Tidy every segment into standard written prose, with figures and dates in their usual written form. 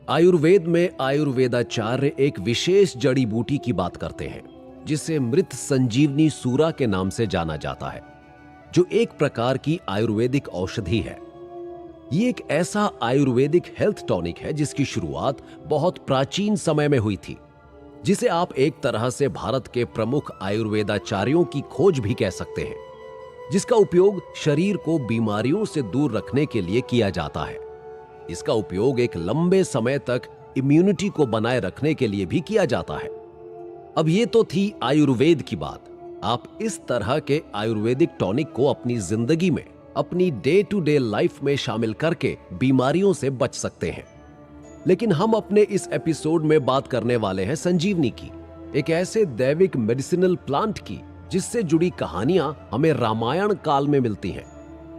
आयुर्वेद में आयुर्वेदाचार्य एक विशेष जड़ी बूटी की बात करते हैं जिसे मृत संजीवनी सूरा के नाम से जाना जाता है, जो एक प्रकार की आयुर्वेदिक औषधि है। ये एक ऐसा आयुर्वेदिक हेल्थ टॉनिक है जिसकी शुरुआत बहुत प्राचीन समय में हुई थी, जिसे आप एक तरह से भारत के प्रमुख आयुर्वेदाचार्यों की खोज भी कह सकते हैं, जिसका उपयोग शरीर को बीमारियों से दूर रखने के लिए किया जाता है। इसका उपयोग एक लंबे समय तक इम्यूनिटी को बनाए रखने के लिए भी किया जाता है। अब ये तो थी आयुर्वेद की बात। आप इस तरह के आयुर्वेदिक टॉनिक को अपनी जिंदगी में, अपनी डे टू डे लाइफ में शामिल करके बीमारियों से बच सकते हैं। लेकिन हम अपने इस एपिसोड में बात करने वाले हैं संजीवनी की, एक ऐसे दैविक मेडिसिनल प्लांट की जिससे जुड़ी कहानियां हमें रामायण काल में मिलती हैं,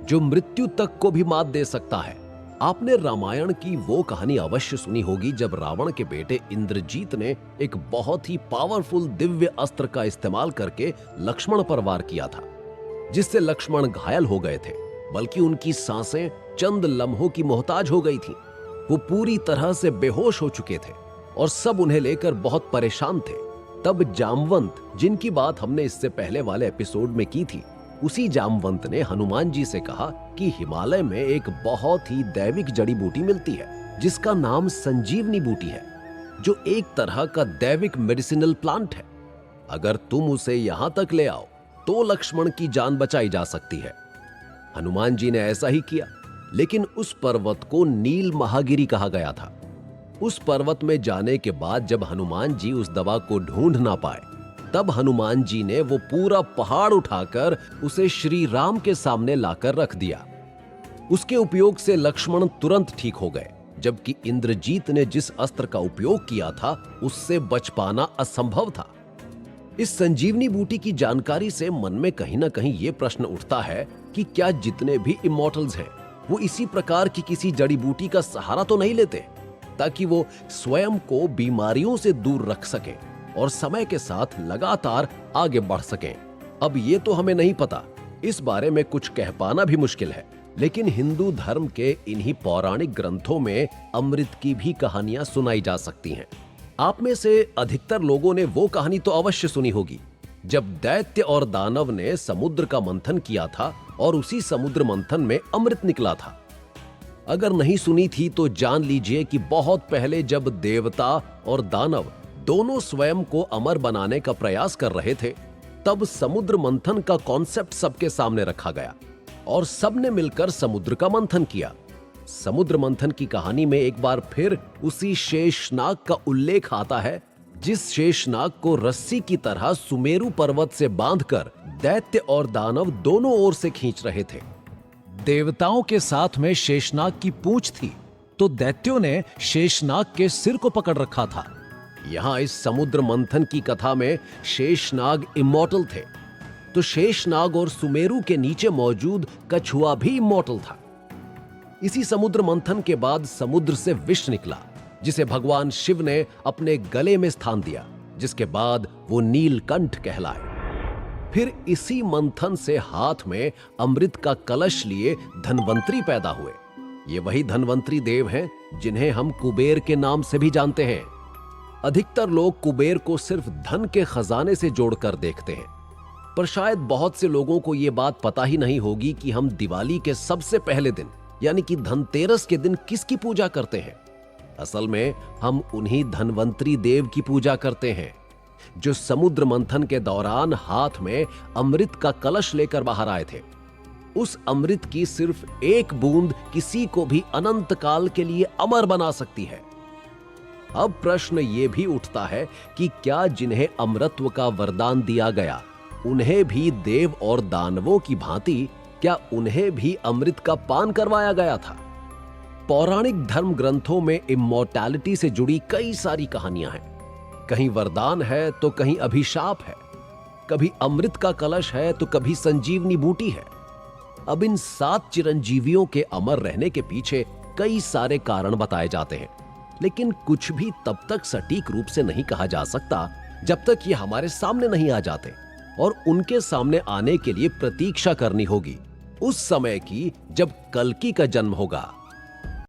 जो मृत्यु तक को भी मात दे सकता है। आपने रामायण की वो कहानी अवश्य सुनी होगी जब रावण के बेटे इंद्रजीत ने एक बहुत ही पावरफुल दिव्य अस्त्र का इस्तेमाल करके लक्ष्मण पर वार किया था, जिससे लक्ष्मण घायल हो गए थे, बल्कि उनकी सांसें चंद लम्हों की मोहताज हो गई थीं। वो पूरी तरह से बेहोश हो चुके थे और सब उन्हें लेकर बहुत परेशान थे। तब जामवंत, जिनकी बात हमने इससे पहले वाले एपिसोड में की थी, उसी जामवंत ने हनुमान जी से कहा कि हिमालय में एक बहुत ही दैविक जड़ी बूटी मिलती है जिसका नाम संजीवनी बूटी है, जो एक तरह का दैविक मेडिसिनल प्लांट है। अगर तुम उसे यहां तक ले आओ तो लक्ष्मण की जान बचाई जा सकती है। हनुमान जी ने ऐसा ही किया, लेकिन उस पर्वत को नील महागिरी कहा गया था। उस पर्वत में जाने के बाद जब हनुमान जी उस दवा को ढूंढ ना पाए, तब हनुमान जी ने वो पूरा पहाड़ उठाकर उसे श्री राम के सामने लाकर रख दिया। उसके उपयोग से लक्ष्मण तुरंत ठीक हो गए, जबकि इंद्रजीत ने जिस अस्त्र का उपयोग किया था उससे बच पाना असंभव था। इस संजीवनी बूटी की जानकारी से मन में कहीं ना कहीं ये प्रश्न उठता है कि क्या जितने भी इमॉर्टल्स हैं वो इसी प्रकार की किसी जड़ी बूटी का सहारा तो नहीं लेते, ताकि वो स्वयं को बीमारियों से दूर रख सकें और समय के साथ लगातार आगे बढ़ सकें। अब ये तो हमें नहीं पता, इस बारे में कुछ कह पाना भी मुश्किल है, लेकिन हिंदू धर्म के इन्हीं पौराणिक ग्रंथों में अमृत की भी कहानियां सुनाई जा सकती हैं। आप में से अधिकतर लोगों ने वो कहानी तो अवश्य सुनी होगी जब दैत्य और दानव ने समुद्र का मंथन किया था और उसी समुद्र मंथन में अमृत निकला था। अगर नहीं सुनी थी तो जान लीजिए कि बहुत पहले जब देवता और दानव दोनों स्वयं को अमर बनाने का प्रयास कर रहे थे, तब समुद्र मंथन का कॉन्सेप्ट सबके सामने रखा गया और सबने मिलकर समुद्र का मंथन किया। समुद्र मंथन की कहानी में एक बार फिर उसी शेषनाग का उल्लेख आता है, जिस शेषनाग को रस्सी की तरह सुमेरु पर्वत से बांधकर दैत्य और दानव दोनों ओर से खींच रहे थे। देवताओं के साथ में शेषनाग की पूंछ थी, तो दैत्यों ने शेषनाग के सिर को पकड़ रखा था। यहां इस समुद्र मंथन की कथा में शेषनाग इमॉर्टल थे, तो शेषनाग और सुमेरु के नीचे मौजूद कछुआ भी इमॉर्टल था। इसी समुद्र मंथन के बाद समुद्र से विष निकला, जिसे भगवान शिव ने अपने गले में स्थान दिया, जिसके बाद वो नीलकंठ कहलाए। फिर इसी मंथन से हाथ में अमृत का कलश लिए धनवंतरी पैदा हुए। ये वही धनवंतरी देव हैं जिन्हें हम कुबेर के नाम से भी जानते हैं। अधिकतर लोग कुबेर को सिर्फ धन के खजाने से जोड़कर देखते हैं, पर शायद बहुत से लोगों को यह बात पता ही नहीं होगी कि हम दिवाली के सबसे पहले दिन यानी कि धनतेरस के दिन किसकी पूजा करते हैं। असल में हम उन्हीं धनवंतरी देव की पूजा करते हैं, जो समुद्र मंथन के दौरान हाथ में अमृत का कलश लेकर बाहर आए थे। उस अमृत की सिर्फ एक बूंद किसी को भी अनंत काल के लिए अमर बना सकती है। अब प्रश्न यह भी उठता है कि क्या जिन्हें अमरत्व का वरदान दिया गया, उन्हें भी देव और दानवों की भांति क्या उन्हें भी अमृत का पान करवाया गया था? पौराणिक धर्म ग्रंथों में इमॉर्टैलिटी से जुड़ी कई सारी कहानियां हैं। कहीं वरदान है तो कहीं अभिशाप है, कभी अमृत का कलश है तो कभी संजीवनी बूटी है। अब इन 7 चिरंजीवियों के अमर रहने के पीछे कई सारे कारण बताए जाते हैं, लेकिन कुछ भी तब तक सटीक रूप से नहीं कहा जा सकता जब तक ये हमारे सामने नहीं आ जाते, और उनके सामने आने के लिए प्रतीक्षा करनी होगी उस समय की जब कल्कि का जन्म होगा।